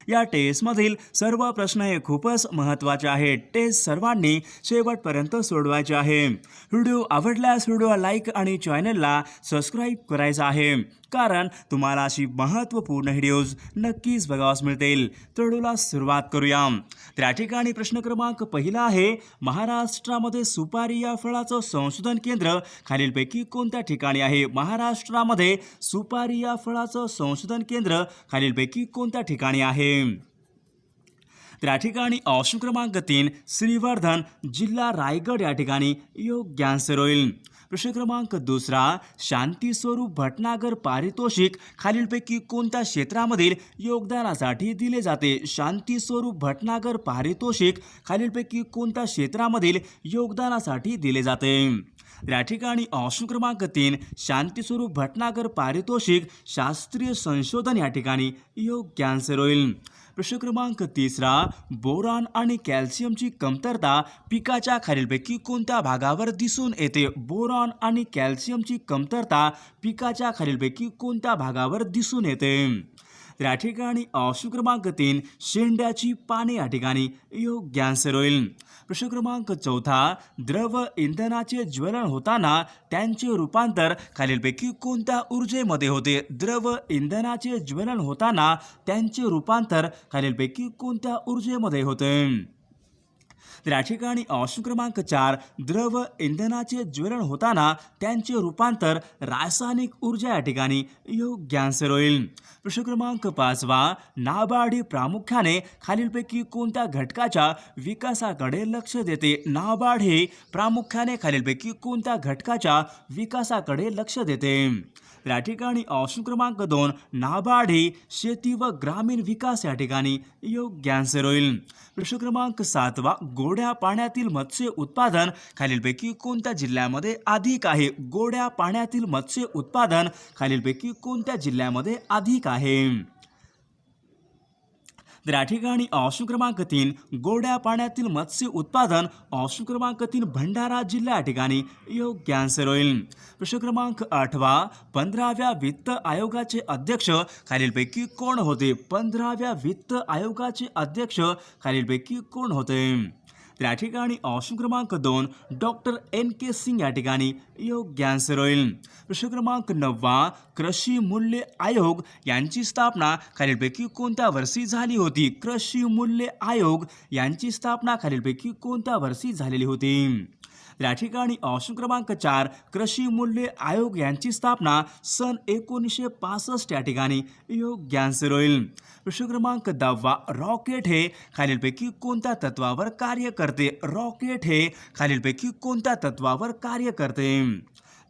या टेस्टमधील सर्व प्रश्न हे खूपच महत्त्वाचे आहेत. टेस्ट सर्वांनी शेवटपर्यंत सोडवायचे आहे. व्हिडिओ आवडल्यास व्हिडिओ लाईक आणि चॅनलला सबस्क्राईब करायचं आहे, कारण तुम्हाला अशी महत्त्वपूर्ण व्हिडिओज नक्कीच बघावास मिळतील. तर व्हिडिओला सुरुवात करूया. तर या ठिकाणी प्रश्न क्रमांक पहिला आहे, महाराष्ट्रामध्ये सुपारी या फळाचं संशोधन केंद्र खालीलपैकी कोणत्या ठिकाणी आहे? महाराष्ट्रामध्ये सुपारी या फळाचं संशोधन केंद्र खालीलपैकी कोणत्या ठिकाणी आहे? तर या ठिकाणी ऑप्शन क्रमांक 3 श्रीवर्धन, जिल्हा रायगड या ठिकाणी योग्य आन्सर होईल. प्रश्न क्रमांक दुसरा, शांती स्वरूप भटनागर पारितोषिक खालीलपैकी कोणत्या क्षेत्रामधील योगदानासाठी दिले जाते? शांती स्वरूप भटनागर पारितोषिक खालीलपैकी कोणत्या क्षेत्रामधील योगदानासाठी दिले जाते? या ठिकाणी ऑप्शन क्रमांक 3 शांतीस्वरूप भटनागर पारितोषिक शास्त्रीय संशोधन या ठिकाणी योग्य आन्सर होईल. प्रश्न क्रमांक तिसरा, बोरॉन आणि कॅल्शियमची कमतरता पिकाच्या खालीलपैकी कोणत्या भागावर दिसून येते? बोरॉन आणि कॅल्शियमची कमतरता पिकाच्या खालीलपैकी कोणत्या भागावर दिसून येते? तर या ठिकाणी ऑप्शन क्रमांक 3 शेंड्याची पाने या ठिकाणी योग्य आन्सर होईल. प्रश्न क्रमांक चौथा, द्रव इंधनाचे ज्वलन होताना त्यांचे रूपांतर खालीलपैकी कोणत्या ऊर्जेमध्ये होते? द्रव इंधनाचे ज्वलन होताना त्यांचे रूपांतर खालीलपैकी कोणत्या ऊर्जेमध्ये होते? तर या ठिकाणी ऑप्शन क्रमांक 4 द्रव इंधनाचे ज्वलन होताना त्यांचे रूपांतर रासायनिक ऊर्जा या ठिकाणी योग्य आन्सर होईल. प्रश्न क्रमांक 5, नाबार्ड ही प्रामुख्याने खालीलपैकी कोणत्या घटकाच्या विकासाकडे लक्ष देते? नाबार्ड हे प्रामुख्याने खालीलपैकी कोणत्या घटकाच्या विकासाकडे लक्ष देते? या ठिकाणी ऑप्शन क्रमांक 2 नाबार्ड ही शेती व ग्रामीण विकास या ठिकाणी योग्य आन्सर होईल. प्रश्न क्रमांक 7, गोड्या पाण्यातील मत्स्य उत्पादन खालीलपैकी कोणत्या जिल्ह्यामध्ये अधिक आहे? गोड्या पाण्यातील मत्स्य उत्पादन खालीलपैकी कोणत्या जिल्ह्यामध्ये अधिक आहे? तर या ठिकाणी ऑप्शन क्रमांक 3 गोड्या पाण्यातील मत्स्य उत्पादन ऑप्शन क्रमांक 3 भंडारा जिल्हा या ठिकाणी योग्य आन्सर होईल. प्रश्न क्रमांक 8, 15व्या वित्त आयोगाचे अध्यक्ष खालीलपैकी कोण होते? 15व्या वित्त आयोगाचे अध्यक्ष खालीलपैकी कोण होते? तर या ठिकाणी ऑप्शन क्रमांक 2 डॉक्टर NK सिंग या ठिकाणी योग्य आन्सर होईल. प्रश्न क्रमांक 9, कृषी मूल्य आयोग यांची स्थापना खालीलपैकी कोणत्या वर्षी झाली होती? कृषी मूल्य आयोग यांची स्थापना खालीलपैकी कोणत्या वर्षी झालेली होती? या ठिकाणी ऑप्शन क्रमांक 4 कृषी मूल्य आयोग यांची स्थापना सन 1965 या ठिकाणी योग्य आन्सर होईल. प्रश्न क्रमांक 10, रॉकेट हे खालीलपैकी कोणत्या तत्वावर कार्य करते? रॉकेट हे खालीलपैकी कोणत्या तत्वावर कार्य करते?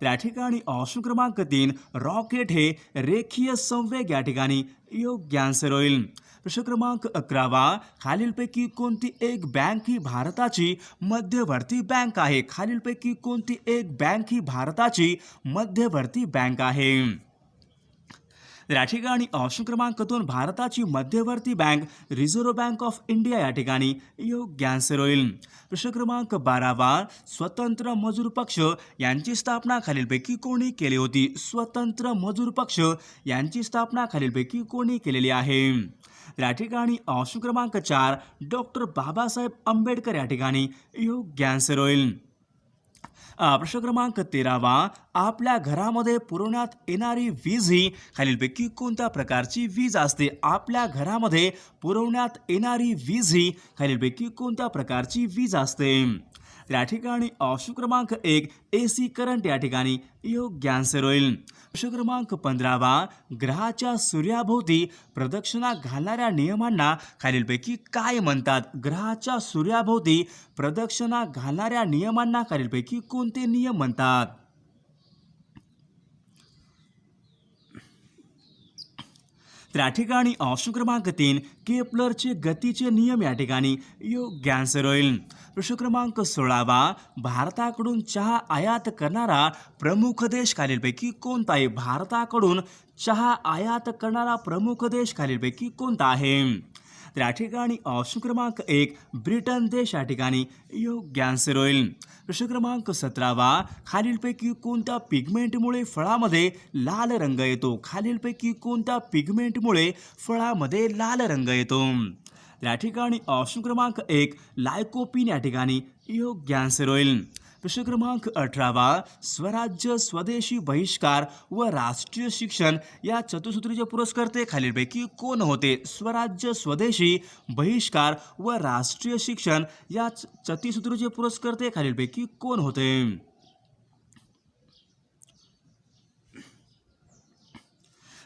या ठिकाणी ऑप्शन क्रमांक 3 रॉकेट हे रेखीय संवेग या ठिकाणी योग्य आन्सर होईल. प्रश्न क्रमांक 11, खालीलपैकी कोणती एक बँक ही भारताची मध्यवर्ती बँक आहे? खालीलपैकी कोणती एक बँक ही भारताची मध्यवर्ती बँक आहे? या ठिकाणी ऑप्शन क्रमांक 2 भारताची मध्यवर्ती bank reserve bank of India या ठिकाणी योग्य आन्सर होईल. प्रश्न क्रमांक 12, स्वतंत्र मजूर पक्ष यांची स्थापना खालीलपैकी कोणी केली होती? स्वतंत्र मजूर पक्ष यांची स्थापना खालीलपैकी कोणी केलेली आहे? या ठिकाणी ऑप्शन क्रमांक 4 डॉक्टर बाबासाहेब आंबेडकर या ठिकाणी योग्य आन्सर होईल. प्रश्न क्रमांक 13, आपल्या घरामध्ये पुरवण्यात येणारी वीज ही खालीलपैकी कोणत्या प्रकारची वीज असते? आपल्या घरामध्ये पुरवण्यात येणारी वीज ही खालीलपैकी कोणत्या प्रकारची वीज असते? या ठिकाणी ऑप्शन क्रमांक 1 AC करंट या ठिकाणी योग्य आन्सर होईल. प्रश्न क्रमांक 15, ग्रहाच्या सूर्याभोवती प्रदक्षिणा घालणाऱ्या नियमांना खालीलपैकी काय म्हणतात? ग्रहाच्या सूर्याभोवती प्रदक्षिणा घालणाऱ्या नियमांना खालीलपैकी कोणते नियम म्हणतात? तर या ठिकाणी ऑप्शन क्रमांक 3 केपलरचे गतीचे नियम या ठिकाणी योग्य आन्सर होईल. प्रश्न क्रमांक 16, भारताकडून चहा आयात करणारा प्रमुख देश खालीलपैकी कोणता आहे? भारताकडून चहा आयात करणारा प्रमुख देश खालीलपैकी कोणता आहे? तर या ठिकाणी ऑप्शन क्रमांक 1 ब्रिटन देश या ठिकाणी योग्य आन्सर होईल. प्रश्न क्रमांक 17 खालीलपैकी कोणत्या पिगमेंटमुळे फळामध्ये लाल रंग येतो? खालीलपैकी कोणत्या पिगमेंटमुळे फळामध्ये लाल रंग येतो? या ठिकाणी ऑप्शन क्रमांक 1 लायकोपिन या ठिकाणी योग्य आन्सर होईल. प्रश्न क्रमांक 18 स्वराज्य, स्वदेशी, बहिष्कार व राष्ट्रीय शिक्षण या चतुसूत्रीचे पुरस्कर्ते खालीलपैकी कोण होते? स्वराज्य, स्वदेशी, बहिष्कार व राष्ट्रीय शिक्षण या चतुसूत्रीचे पुरस्कर्ते खालीलपैकी कोण होते?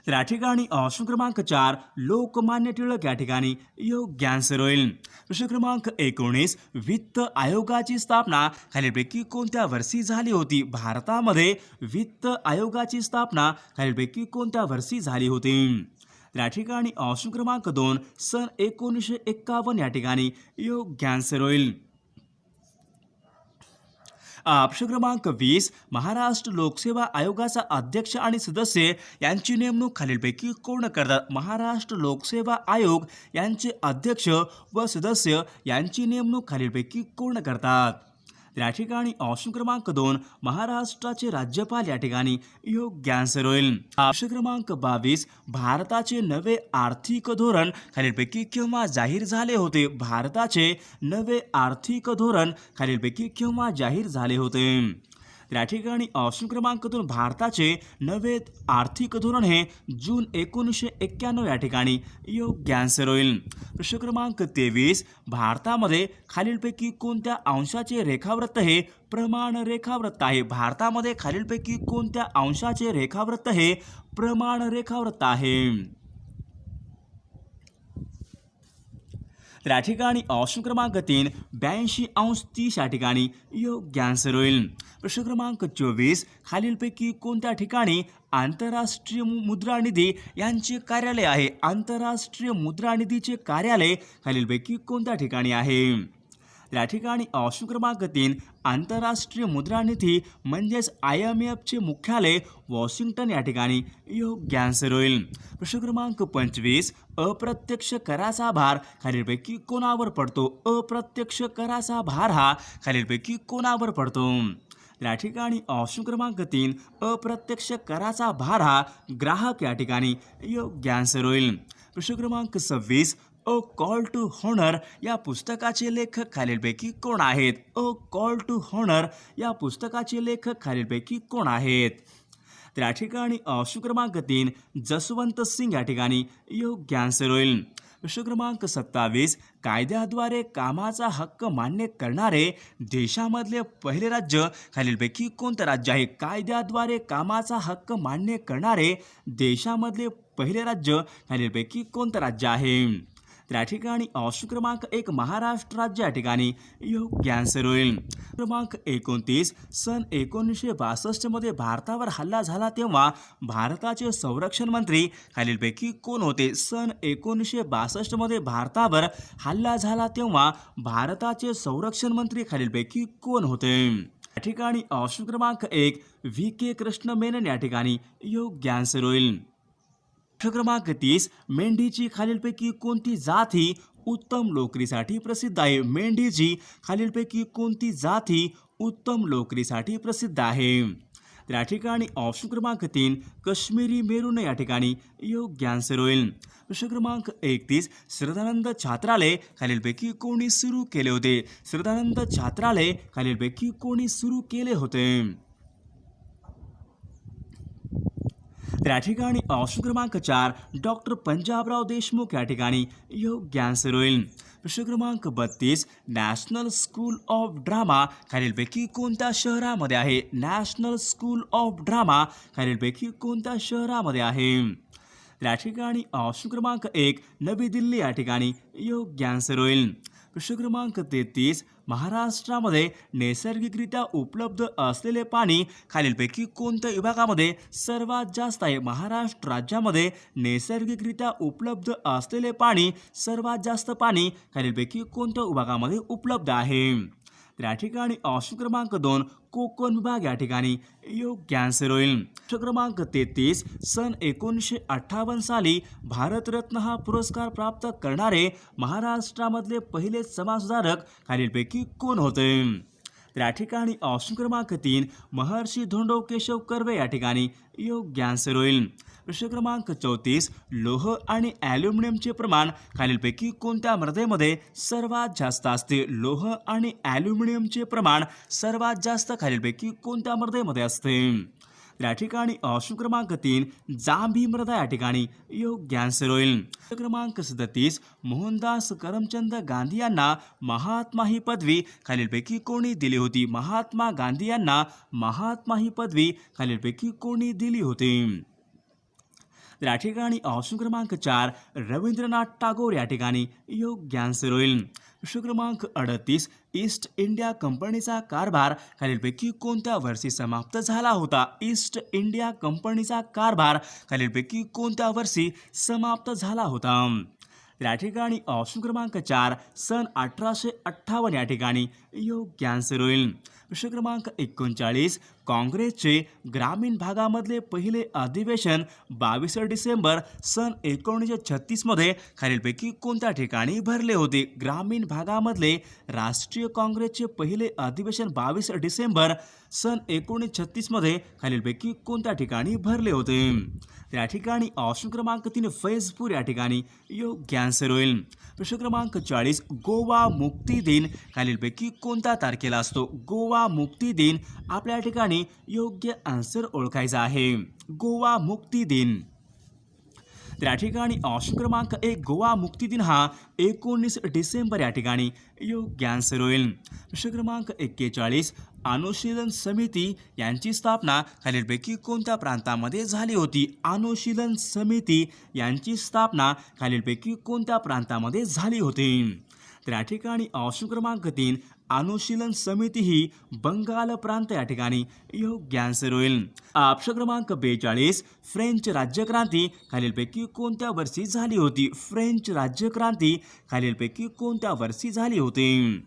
तर या ठिकाणी ऑप्शन क्रमांक 4 लोकमान्य टिळक या ठिकाणी योग्य आन्सर होईल. प्रश्न क्रमांक 19 वित्त आयोगाची स्थापना खालीलपैकी कोणत्या वर्षी झाली होती? भारतामध्ये वित्त आयोगाची स्थापना खालीलपैकी कोणत्या वर्षी झाली होती? तर या ठिकाणी ऑप्शन क्रमांक 2 सन 1951 या ठिकाणी योग्य आन्सर होईल. प्रश्न क्रमांक 20 महाराष्ट्र लोकसेवा आयोगाचा अध्यक्ष आणि सदस्य यांची नेमणूक खालीलपैकी कोण करतात? महाराष्ट्र लोकसेवा आयोग यांचे अध्यक्ष व सदस्य यांची नेमणूक खालीलपैकी कोण करतात? या ठिकाणी ऑप्शन क्रमांक 2 महाराष्ट्राचे राज्यपाल या ठिकाणी योग्य आन्सर होईल. प्रश्न क्रमांक 22 भारताचे नवे आर्थिक धोरण खालीलपैकी केव्हा जाहीर झाले होते? भारताचे नवे आर्थिक धोरण खालीलपैकी केव्हा जाहीर झाले होते? या ठिकाणी ऑप्शन क्रमांक 2 भारताचे नवे आर्थिक धोरण हे जून 1991 या ठिकाणी योग्य आन्सर होईल. प्रश्न क्रमांक 23 भारतामध्ये खालीलपैकी कोणत्या अंशाचे रेखावृत्त हे प्रमाण रेखावृत्त आहे? भारतामध्ये खालीलपैकी कोणत्या अंशाचे रेखावृत्त हे प्रमाण रेखावृत्त आहे? तर या ठिकाणी ऑप्शन क्रमांक 3 82°30 या ठिकाणी योग्य आन्सर होईल. प्रश्न क्रमांक 24 खालीलपैकी कोणत्या ठिकाणी आंतरराष्ट्रीय मुद्रा निधी यांचे कार्यालय आहे? आंतरराष्ट्रीय मुद्रा निधीचे कार्यालय खालीलपैकी कोणत्या ठिकाणी आहे? या ठिकाणी ऑप्शन क्रमांक 3 आंतरराष्ट्रीय मुद्रा निधी म्हणजेच IMFचे मुख्यालय वॉशिंग्टन या ठिकाणी योग्य आन्सर होईल. प्रश्न क्रमांक 25 अप्रत्यक्ष कराचा भार खालीलपैकी कोणावर पडतो? अप्रत्यक्ष कराचा भार हा खालीलपैकी कोणावर पडतो? या ठिकाणी ऑप्शन क्रमांक 3 अप्रत्यक्ष कराचा भार हा ग्राहक या ठिकाणी योग्य आन्सर होईल. प्रश्न क्रमांक 26 अ कॉल टू हॉनर या पुस्तकाचे लेखक खालीलपैकी कोण आहेत? अ कॉल टू हॉनर या पुस्तकाचे लेखक खालीलपैकी कोण आहेत? तर या ठिकाणी ऑप्शन क्रमांक 3 जसवंत सिंग या ठिकाणी योग्य आन्सर होईल. प्रश्न क्रमांक 27 कायद्याद्वारे कामाचा हक्क मान्य करणारे देशामधले पहिले राज्य खालीलपैकी कोणते राज्य आहे? कायद्याद्वारे कामाचा हक्क मान्य करणारे देशामधले पहिले राज्य खालीलपैकी कोणते राज्य आहे? तर या ठिकाणी ऑप्शन क्रमांक 1 महाराष्ट्र राज्य या ठिकाणी योग्य आन्सर होईल. क्रमांक 29 सन 1962 मध्ये भारतावर हल्ला झाला तेव्हा भारताचे संरक्षण मंत्री खालीलपैकी कोण होते? सन 1962 मध्ये भारतावर हल्ला झाला तेव्हा भारताचे संरक्षण मंत्री खालीलपैकी कोण होते? या ठिकाणी ऑप्शन क्रमांक 1 VK कृष्ण मेनन या ठिकाणी योग्य आन्सर होईल. प्रश्न क्रमांक 30 मेंढीची खालीलपैकी कोणती जात ही उत्तम लोकरीसाठी प्रसिद्ध आहे? मेंढीची खालीलपैकी कोणती जात ही उत्तम लोकरीसाठी प्रसिद्ध आहे? तर या ठिकाणी ऑप्शन क्रमांक 3 काश्मीरी मेरून या ठिकाणी योग्य आन्सर होईल. प्रश्न क्रमांक 31 श्रद्धानंद छात्रालय खालीलपैकी कोणी सुरू केले होते? श्रद्धानंद छात्रालय खालीलपैकी कोणी सुरू केले होते? तर या ठिकाणी ऑप्शन क्रमांक 4 डॉक्टर पंजाबराव देशमुख या ठिकाणी योग्य आन्सर होईल. प्रश्न क्रमांक 32 नॅशनल स्कूल ऑफ ड्रामा खालीलपैकी कोणत्या शहरामध्ये आहे? नॅशनल स्कूल ऑफ ड्रामा खालीलपैकी कोणत्या शहरामध्ये आहे? तर या ठिकाणी ऑप्शन क्रमांक 1 नवी दिल्ली या ठिकाणी योग्य आन्सर होईल. प्रश्न क्रमांक 33 महाराष्ट्रामध्ये नैसर्गिकरित्या उपलब्ध असलेले पाणी खालीलपैकी कोणत्या विभागामध्ये सर्वात जास्त आहे? महाराष्ट्र राज्यामध्ये नैसर्गिकरित्या उपलब्ध असलेले पाणी सर्वात जास्त पाणी खालीलपैकी कोणत्या विभागामध्ये उपलब्ध आहे? तर या ठिकाणी ऑप्शन क्रमांक 2 कोकण विभाग या ठिकाणी योग्य आन्सर होईल. प्रश्न क्रमांक 33 सन 1958 साली भारतरत्न हा पुरस्कार प्राप्त करणारे महाराष्ट्रामधले पहिले समाजसुधारक खालीलपैकी कोण होते? तर या ठिकाणी ऑप्शन क्रमांक 3 महर्षी धोंडो केशव कर्वे या ठिकाणी योग्य आन्सर होईल. प्रश्न क्रमांक 34 लोह आणि ॲल्युमिनियमचे प्रमाण खालीलपैकी कोणत्या मृदेमध्ये सर्वात जास्त असते? लोह आणि ॲल्युमिनियमचे प्रमाण सर्वात जास्त खालीलपैकी कोणत्या मृदेमध्ये असते? तर या ठिकाणी ऑप्शन क्रमांक 3 जांभी मृदा या ठिकाणी योग्य आन्सर होईल. प्रश्न क्रमांक 37 मोहनदास करमचंद गांधी यांना महात्मा ही पदवी खालीलपैकी कोणी दिली होती? महात्मा गांधी यांना महात्मा ही पदवी खालीलपैकी कोणी दिली होती? तर या ठिकाणी ऑप्शन क्रमांक 4 रवींद्रनाथ टागोर या ठिकाणी योग्य आन्सर होईल. प्रश्न क्रमांक 38 ईस्ट इंडिया कंपनीचा कारभार खालीलपैकी कोणत्या वर्षी समाप्त झाला होता? ईस्ट इंडिया कंपनीचा कारभार खालीलपैकी कोणत्या वर्षी समाप्त झाला होता? तर या ठिकाणी ऑप्शन क्रमांक 4 सन 1858 या ठिकाणी योग्य आन्सर होईल. प्रश्न क्रमांक 39 काँग्रेसचे ग्रामीण भागामधले पहिले अधिवेशन 22 डिसेंबर सन 1936 मध्ये खालीलपैकी कोणत्या ठिकाणी भरले होते? ग्रामीण भागामधले राष्ट्रीय काँग्रेसचे पहिले अधिवेशन 22 डिसेंबर सन 1936 मध्ये खालीलपैकी कोणत्या ठिकाणी भरले होते? या ठिकाणी ऑप्शन क्रमांक 3 फैजपूर या ठिकाणी योग्य आन्सर होईल. प्रश्न क्रमांक 40 गोवा मुक्ती दिन खालीलपैकी कोणत्या तारखेला असतो? गोवा मुक्ती दिन आपल्या ठिकाणी योग्य आन्सर ओळखायचा आहे. गोवा मुक्ती दिन. तर या ठिकाणी ऑप्शन क्रमांक 1 गोवा मुक्ती दिन हा 19 डिसेंबर या ठिकाणी योग्य आन्सर होईल. प्रश्न क्रमांक 41 अनुशीलन समिती यांची स्थापना खालीलपैकी कोणत्या प्रांतामध्ये झाली होती? अनुशीलन समिती यांची स्थापना खालीलपैकी कोणत्या प्रांतामध्ये झाली होती? तर या ठिकाणी ऑप्शन क्रमांक 3 अनुशीलन समिती ही बंगाल प्रांत या ठिकाणी योग्य आन्सर होईल. ऑप्शन क्रमांक 42 फ्रेंच राज्यक्रांती खालीलपैकी कोणत्या वर्षी झाली होती? फ्रेंच राज्यक्रांती खालीलपैकी कोणत्या वर्षी झाली होती?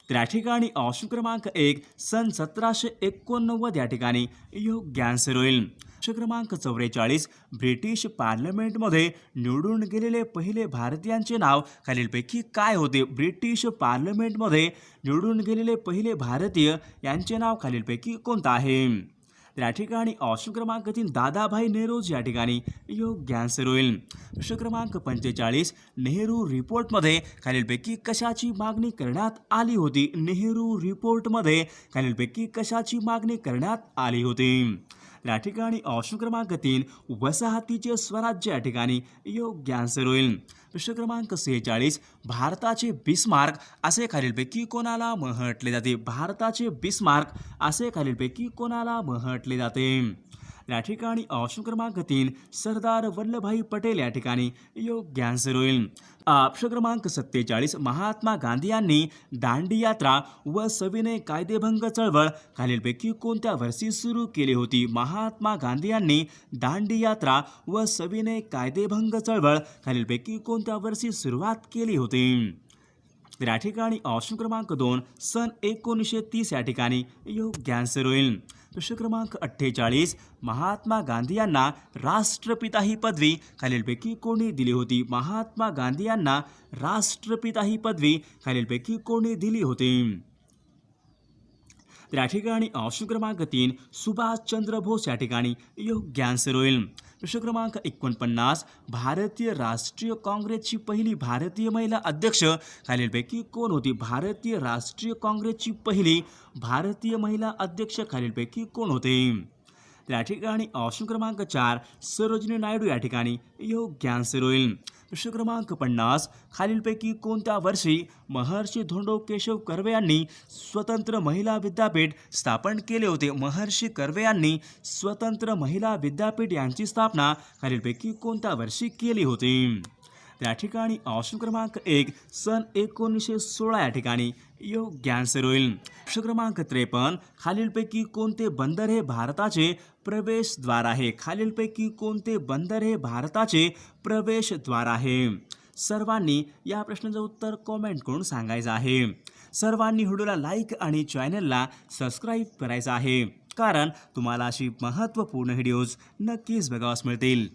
तर या ठिकाणी ऑप्शन क्रमांक 1 सन 1789 या ठिकाणी योग्य आन्सर होईल. प्रश्न क्रमांक 44 ब्रिटिश पार्लमेंटमध्ये निवडून गेलेले पहिले भारतीयांचे नाव खालीलपैकी काय होते? ब्रिटिश पार्लमेंटमध्ये निवडून गेलेले पहिले भारतीय यांचे नाव खालीलपैकी कोणतं आहे? तर या ठिकाणी ऑप्शन क्रमांक 3 दादाभाई नेहरूजी या ठिकाणी योग्य आन्सर होईल. प्रश्न क्रमांक 45 नेहरू रिपोर्टमध्ये खालीलपैकी कशाची मागणी करण्यात आली होती? नेहरू रिपोर्टमध्ये खालीलपैकी कशाची मागणी करण्यात आली होती? या ठिकाणी ऑप्शन क्रमांक 3 वसाहतीचे स्वराज्य या ठिकाणी योग्य आन्सर होईल. प्रश्न क्रमांक 46 भारताचे बिस्मार्क असे खालीलपैकी कोणाला म्हटले जाते? भारताचे बिस्मार्क असे खालीलपैकी कोणाला म्हटले जाते? या ठिकाणी ऑप्शन क्रमांक 3 सरदार वल्लभभाई पटेल या ठिकाणी योग्य आन्सर होईल. ऑप्शन क्रमांक 47 महात्मा गांधी यांनी दांडी यात्रा व सविनय कायदेभंग चळवळ खालीलपैकी कोणत्या वर्षी सुरू केली होती? महात्मा गांधी यांनी दांडी यात्रा व सविनय कायदेभंग चळवळ खालीलपैकी कोणत्या वर्षी सुरुवात केली होती? तर या ठिकाणी ऑप्शन क्रमांक 2 सन 1930 या ठिकाणी योग्य आन्सर होईल. प्रश्न क्रमांक 48 महात्मा गांधी यांना राष्ट्रपिता ही पदवी खालीलपैकी कोणी दिली होती? महात्मा गांधी यांना राष्ट्रपिता ही पदवी खालीलपैकी कोणी दिली होती? तर या ठिकाणी ऑप्शन क्रमांक 3 सुभाषचंद्र बोस या ठिकाणी योग्य आन्सर होईल. प्रश्न क्रमांक 49 भारतीय राष्ट्रीय काँग्रेसची पहिली भारतीय महिला अध्यक्ष खालीलपैकी कोण होती? भारतीय राष्ट्रीय काँग्रेसची पहिली भारतीय महिला अध्यक्ष खालीलपैकी कोण होते? तर या ठिकाणी ऑप्शन क्रमांक 4 सरोजिनी नायडू या ठिकाणी योग्य आन्सर होईल. प्रश्न क्रमांक 50 खालीलपैकी कोणत्या वर्षी महर्षी धोंडो केशव कर्वे यांनी स्वतंत्र महिला विद्यापीठ स्थापन केले होते? महर्षी कर्वे यांनी स्वतंत्र महिला विद्यापीठ यांची स्थापना खालीलपैकी कोणत्या वर्षी केली होती? त्या ठिकाणी ऑप्शन क्रमांक 1 सन 1916 या ठिकाणी योग्य आन्सर होईल. प्रश्न क्रमांक 53 खालीलपैकी कोणते बंदर हे भारताचे प्रवेशद्वार आहे? खालीलपैकी कोणते बंदर हे भारताचे प्रवेशद्वार आहे? सर्वांनी या प्रश्नाचं उत्तर कॉमेंट करून सांगायचं आहे. सर्वांनी व्हिडिओला लाईक आणि चॅनलला सबस्क्राईब करायचं आहे, कारण तुम्हाला अशी महत्त्वपूर्ण व्हिडिओज नक्कीच बघावयास मिळतील.